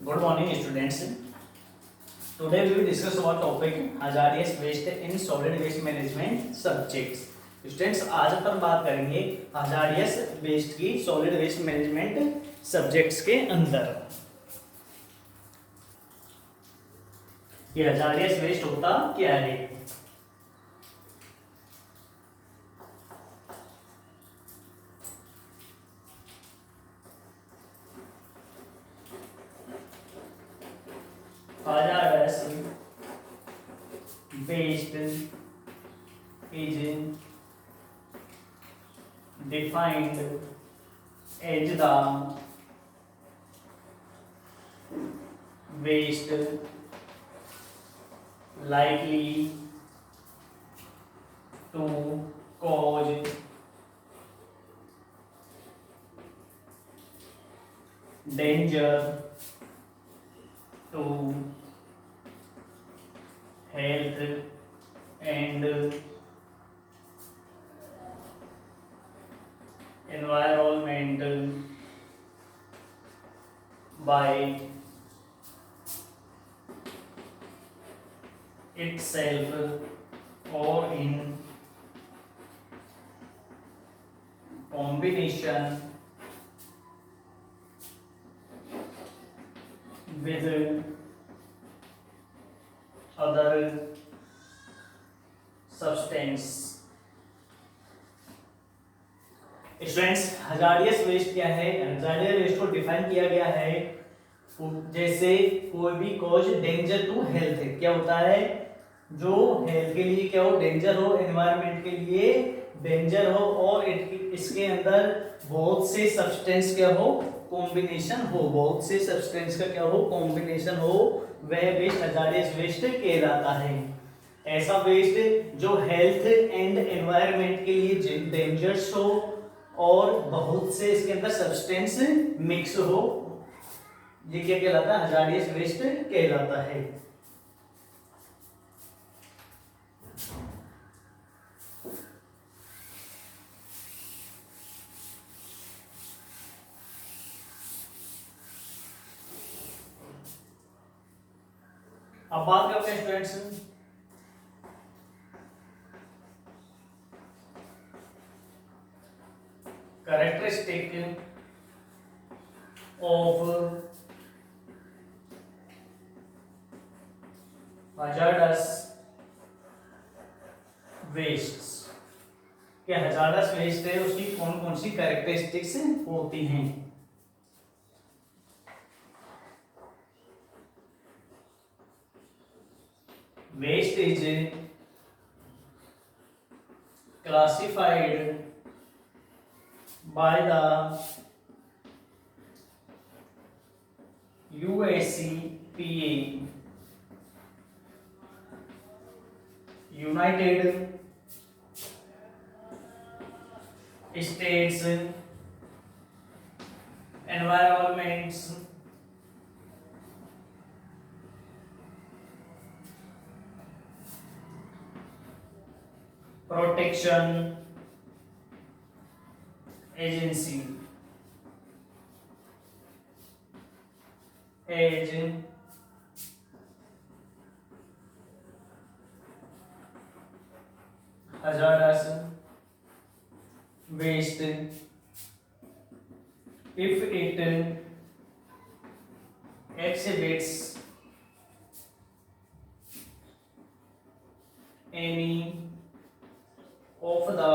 Good morning, students. Today we will discuss about topic hazardous waste in solid waste management subjects. Students आज अपन बात करेंगे hazardous waste की solid waste management subjects के अंदर। ये hazardous waste होता क्या है? Hazardous waste is defined as the waste likely to cause danger to health and environment by itself or in combination with other substance। Students hazardous waste क्या है? Hazardous waste को define किया गया है जैसे कोई भी कॉज डेंजर टू हेल्थ है। क्या होता है? जो हेल्थ के लिए क्या हो, डेंजर हो, एनवायरनमेंट के लिए डेंजर हो और इसके अंदर बहुत से सब्सटेंस क्या हो, कॉम्बिनेशन हो, बहुत से सब्सटेंस का क्या हो, कॉम्बिनेशन हो, वह वेस्ट हजारियस वेस्ट कहलाता है। ऐसा वेस्ट जो हेल्थ एंड एनवायरनमेंट के लिए डेंजरस हो और बहुत से इसके अंदर सब्सटेंस मिक्स हो, ये क्या कहलाता है? हजारियस वेस्ट कहलाता है। अब बात करते हैं students characteristic of hazardous wastes। क्या hazardous waste है उसकी कौन कौन सी कैरेक्टरिस्टिक्स होती हैं? Waste is classified by the USCPA, United States Environment Protection Agency as hazardous waste if it exhibits any of the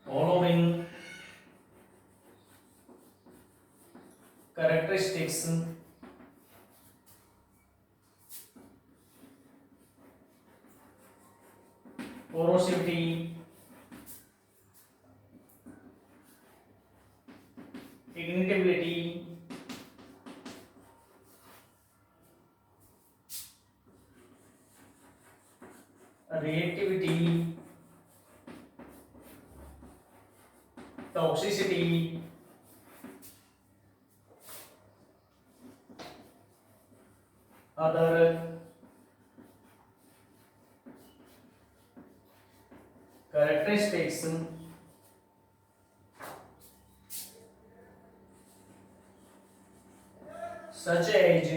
following characteristics: porosity, ignitability, reactivity, toxicity, other characteristics such as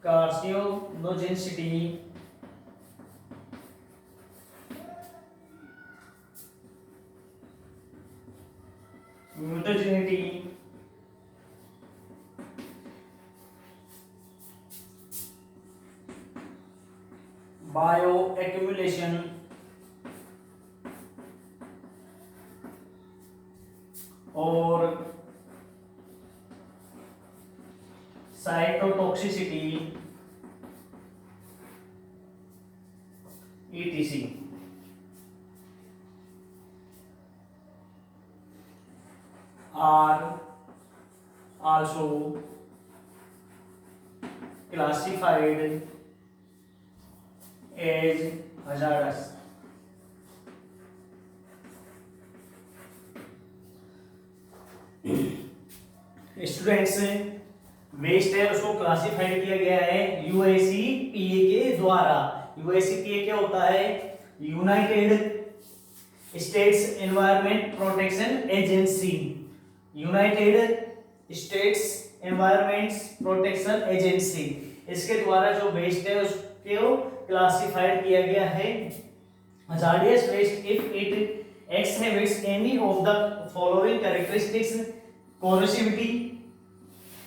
carcinogenicity, mutagenicity, bioaccumulation, और cytotoxicity etc are also classified as hazardous. Students, waste है उसको classified किया गया है यूएसीपीए के द्वारा। यूएसीपीए क्या होता है? United states environment protection agency. United states environment protection agency, इसके द्वारा जो वेस्ट है उसको क्लासिफाइड किया गया है hazardous waste if it exhibits any of the following characteristics: corrosivity,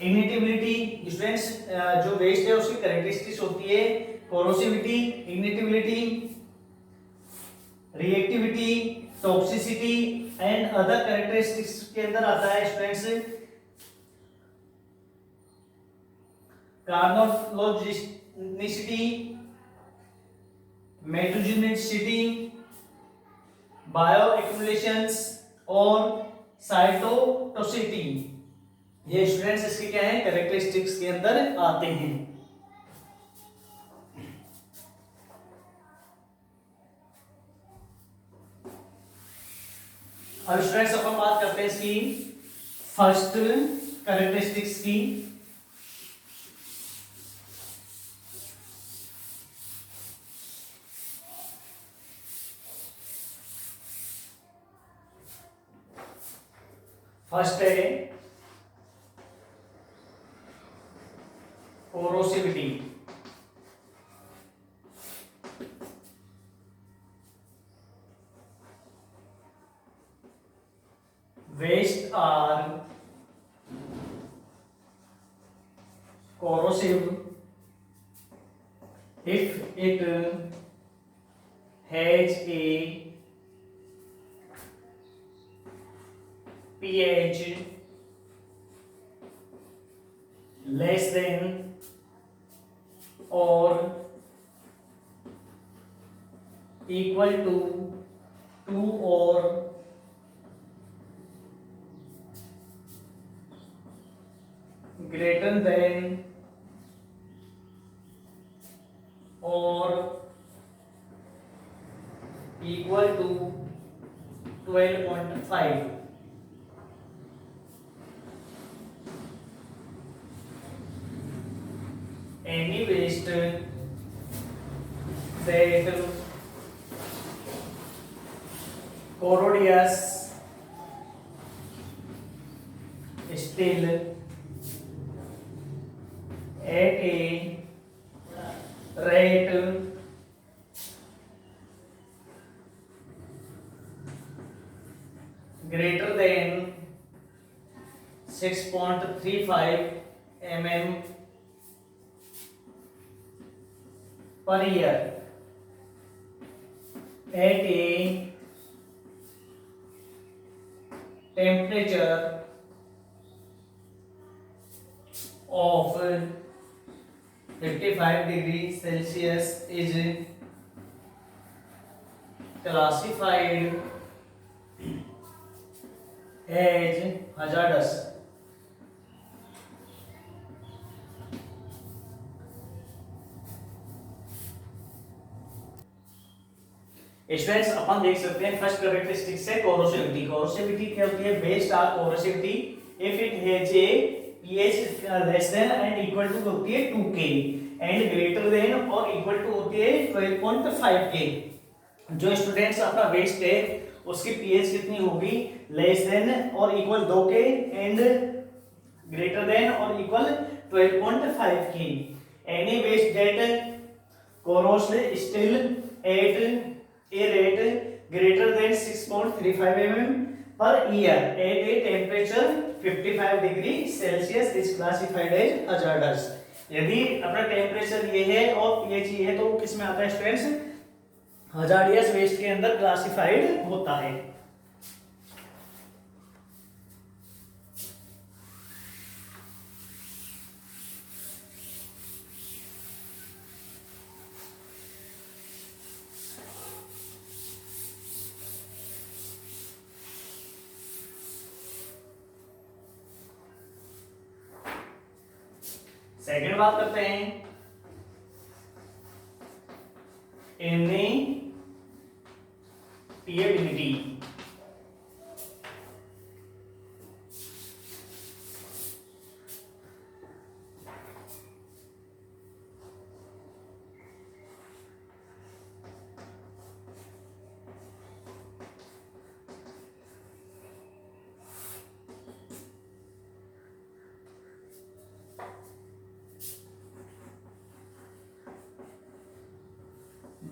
ignitability। Students, जो वेस्ट है उसकी कैरेक्टरिस्टिक्स होती है corrosivity, ignitability, reactivity, toxicity and other characteristics के अंदर आता है स्टूडेंट्स कार्नोलोजिनिसिटी, मेटोजेनिसिटी, बायो एक्यूमुलेशंस और साइटोटॉक्सिसिटी। ये स्टूडेंट्स इसके क्या है? कैरेक्टरिस्टिक्स के अंदर आते हैं। अब स्टूडेंट्स अपन बात करते हैं इसकी फर्स्ट कैरेक्टरिस्टिक्स की। फर्स्ट है कोरोसिविटी। Wastes are corrosive if it has a pH less than or equal to 2 or greater than or equal to 12.5। any waste that corrodious still at a rate greater than 6.35 mm per year at a temperature of 55 degrees Celsius is classified as hazardous। Students, अपन देख सकते हैं first characteristics है कोरोसिविटी। कोरोसिविटी क्या होती है? Waste are corrosivity if it has a pH less than and equal to होती है 2K एंड ग्रेटर देन और इक्वल टू होती है 12.5K। जो स्टूडेंट्स अपना वेस्ट है उसकी पीएच कितनी होगी, लेस देन और इक्वल 2 के एंड ग्रेटर देन और इक्वल 12.5 की। Any waste that corrosive still at a rate greater than 6.35 mm per year at a temperature 55 degree Celsius is classified as hazardous। यदि अपना टेम्परेचर ये है और पीएच ये है तो वो किस में आता है स्टूडेंट्स, हजार्डियस वेस्ट के अंदर क्लासिफाइड होता है। सेकेंड बात करते हैं इनिटिएबिलिटी।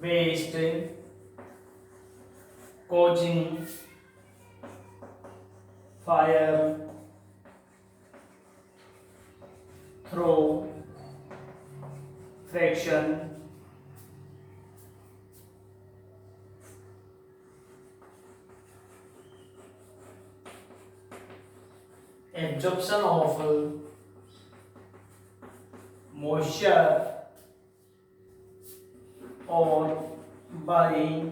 waste causing fire through friction absorption of moisture or by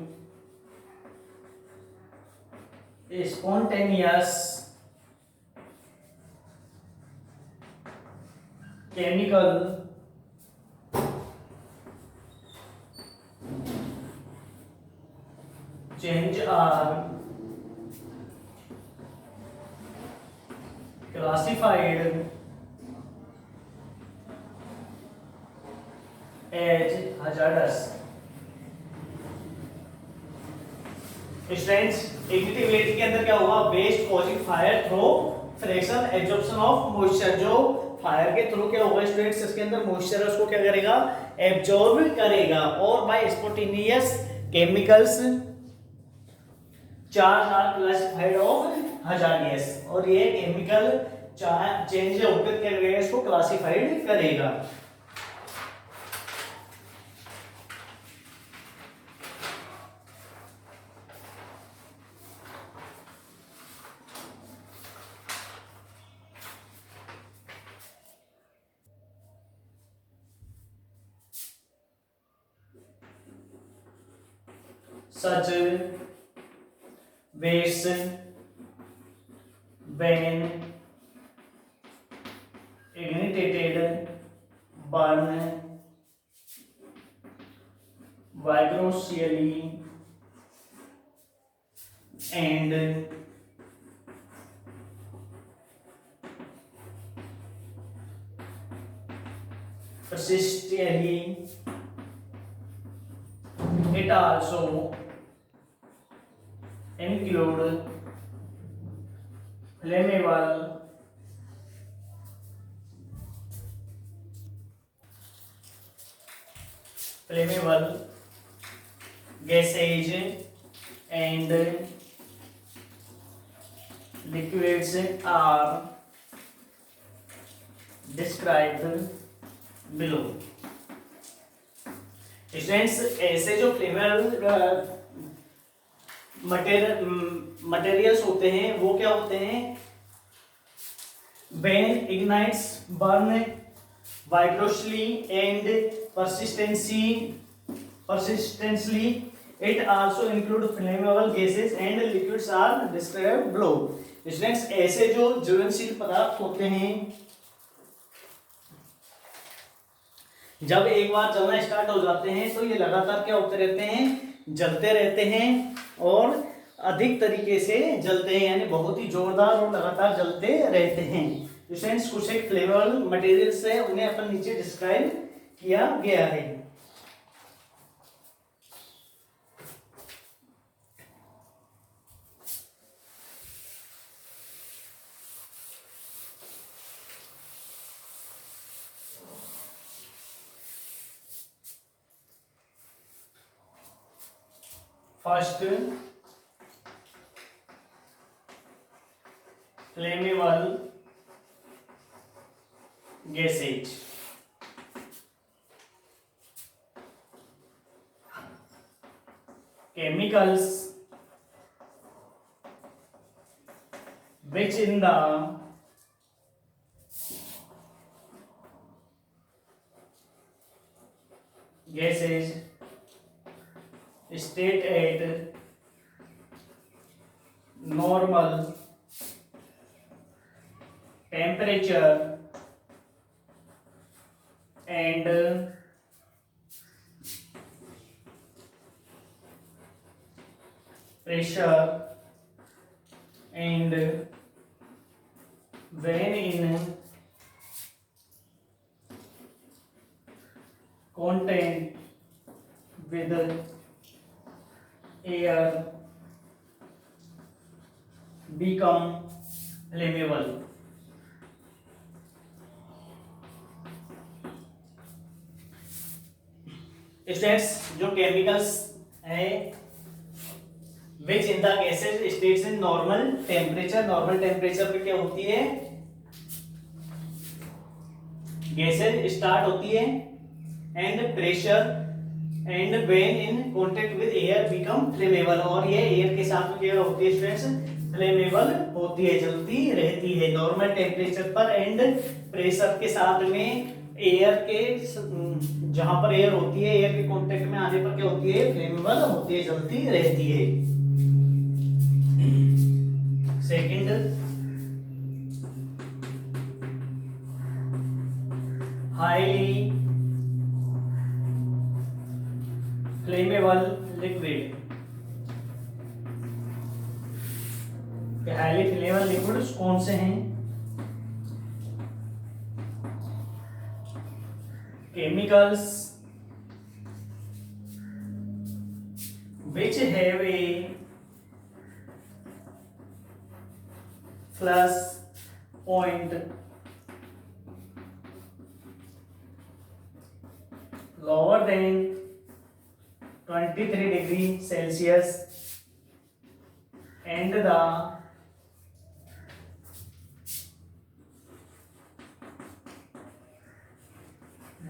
spontaneous chemical change are classified as hazardous। Students ignitability के अंदर क्या होगा, waste causing fire through friction absorption of moisture. जो फायर के थ्रू क्या होगा स्टूडेंट्स, इसके अंदर मॉइस्चर है उसको क्या करेगा, एब्जॉर्ब करेगा। और by spontaneous chemicals charge are classified of hazardous. और ये केमिकल चेंज होकर क्या करेगा, इसको क्लासिफाइड करेगा। Such waste when ignited burn vigorously and persistently, it also include flammable gases and liquids are described below। Students ऐसे जो फ्लेमेबल मटेरियल्स होते हैं वो क्या होते हैं, when ignites burn vigorously and persistently, it also include flammable gases and liquids are described below। Students ऐसे जो ज्वलनशील पदार्थ होते हैं जब एक बार जलना स्टार्ट हो जाते हैं तो ये लगातार क्या होते रहते हैं, जलते रहते हैं और अधिक तरीके से जलते हैं, यानी बहुत ही जोरदार और लगातार जलते रहते हैं। स्टूडेंट्स कुछ एक फ्लेमेबल मटेरियल्स है उन्हें अपन नीचे डिस्क्राइब किया गया है। First flammable gases, chemicals which in the gases state at normal temperature and pressure, and when in contact with air become flammable. States जो केमिकल्स है which in the gases states in normal temperature पे क्या होती है, gases start होती है and pressure and when in contact with air become flammable, और ये एयर के साथ में क्या होती है स्टूडेंट्स, फ्लेमेबल होती है, जलती रहती है नॉर्मल टेम्परेचर पर एंड प्रेशर के साथ में एयर के जहां पर एयर होती है, एयर के कांटेक्ट में आने पर क्या होती है, फ्लेमेबल होती है, जलती रहती है। Second highly flammable liquid, highly flammable liquid कौन से हैं, chemicals which have a flash point lower than 23 degrees Celsius and the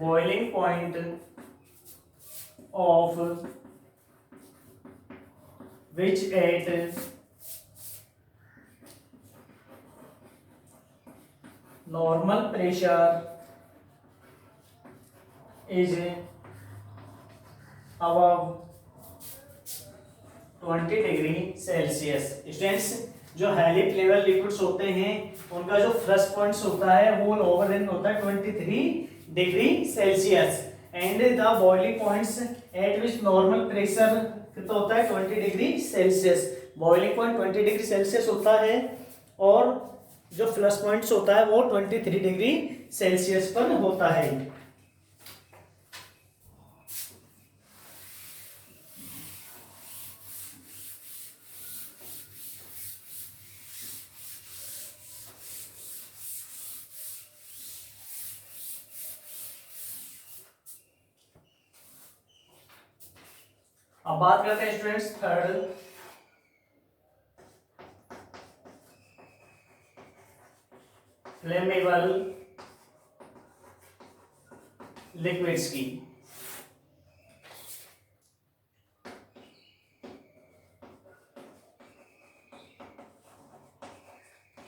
boiling point of which at normal pressure is above 20 degree Celsius. Students जो highly flammable liquids होते हैं उनका जो flush points होता है वो लोअर देन होता है 23 degree Celsius and the boiling points at which normal pressure कितना होता है 20 degree Celsius, boiling point 20 degree Celsius होता है और जो फ्लश पॉइंट्स होता है वो 23 डिग्री सेल्सियस पर होता है। अब बात करते हैं स्टूडेंट्स थर्ड फ्लेमेबल लिक्विड्स की।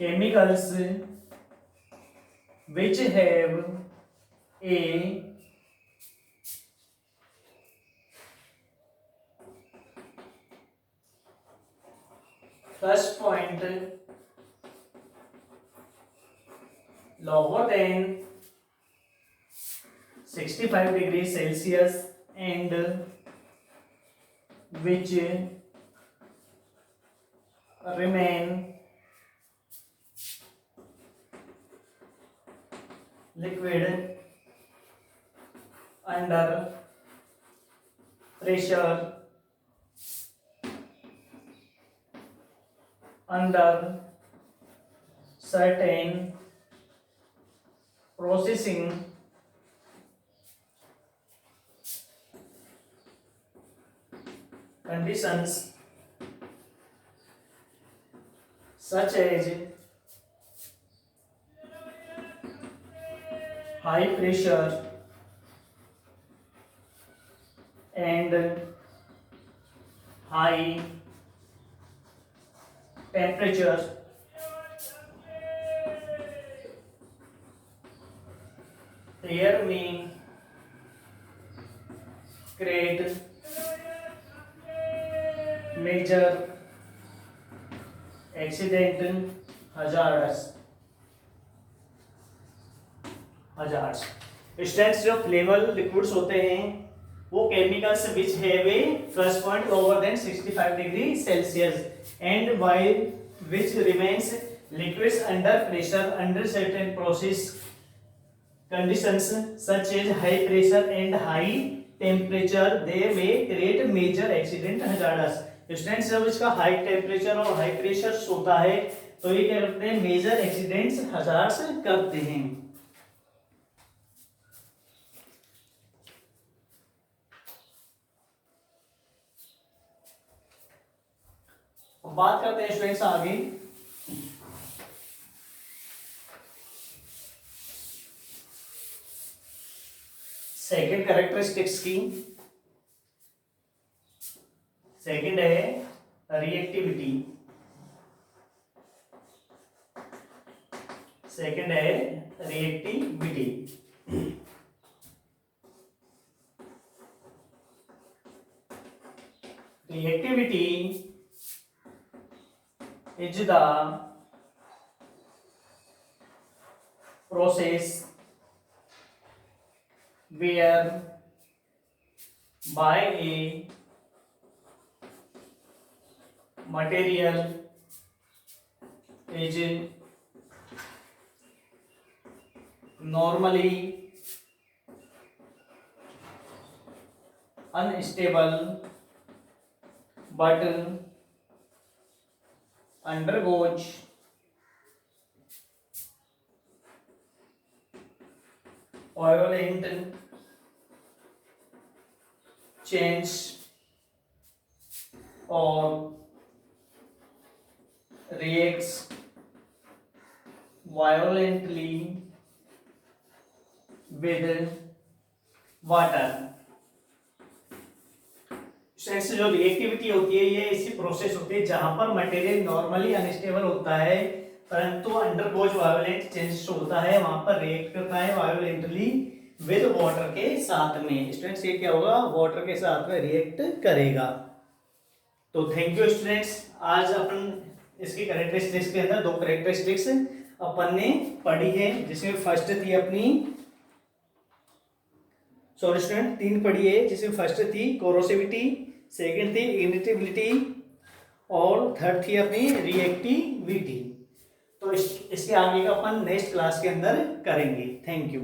Chemicals which have a first point lower than 65 degrees Celsius and which remain liquid under pressure under certain processing conditions such as high pressure and high temperature there may create major accident hazards। Students जो flavour liquids होते हैं वो chemicals which have a flash point over than 65 degree Celsius and while which remains liquids under pressure under certain process conditions such as high pressure and high temperature they may create major accident hazards। Students जब इसका high temperature और high pressure होता है तो ये क्या करते हैं, मेजर एक्सीडेंट्स हजार्ड्स करते हैं। बात करते हैं स्टूडेंट्स आगे सेकेंड कैरेक्टरिस्टिक्स की। सेकेंड है रिएक्टिविटी। सेकेंड है reactivity. Reactivity is the process where by a material is normally unstable but undergoes violent change or reacts violently with water। Sense जो रिएक्टिविटी होती है ये ऐसी प्रोसेस होती है जहां पर मटेरियल नॉर्मली अनस्टेबल होता है परंतु अंडरगोज वायोलेंट चेंजेस होता है, वहां पर रिएक्ट करता है वायोलेंटली विद वाटर के साथ में। स्टूडेंट्स ये क्या होगा, वाटर के साथ में रिएक्ट करेगा। तो थैंक यू स्टूडेंट्स, आज अपन इसकी कैरेक्टरिस्टिक्स के अंदर दो कैरेक्टरिस्टिक्स अपन ने पढ़ी है, जिसमें फर्स्ट थी अपनी सॉरी स्टूडेंट तीन पढ़ी है, जिसमें फर्स्ट थी कोरोसिविटी, सेकंड थी इरिटेबिलिटी और थर्ड थी अपनी रिएक्टिविटी। तो इसके आगे का अपन नेक्स्ट क्लास के अंदर करेंगे। Thank you.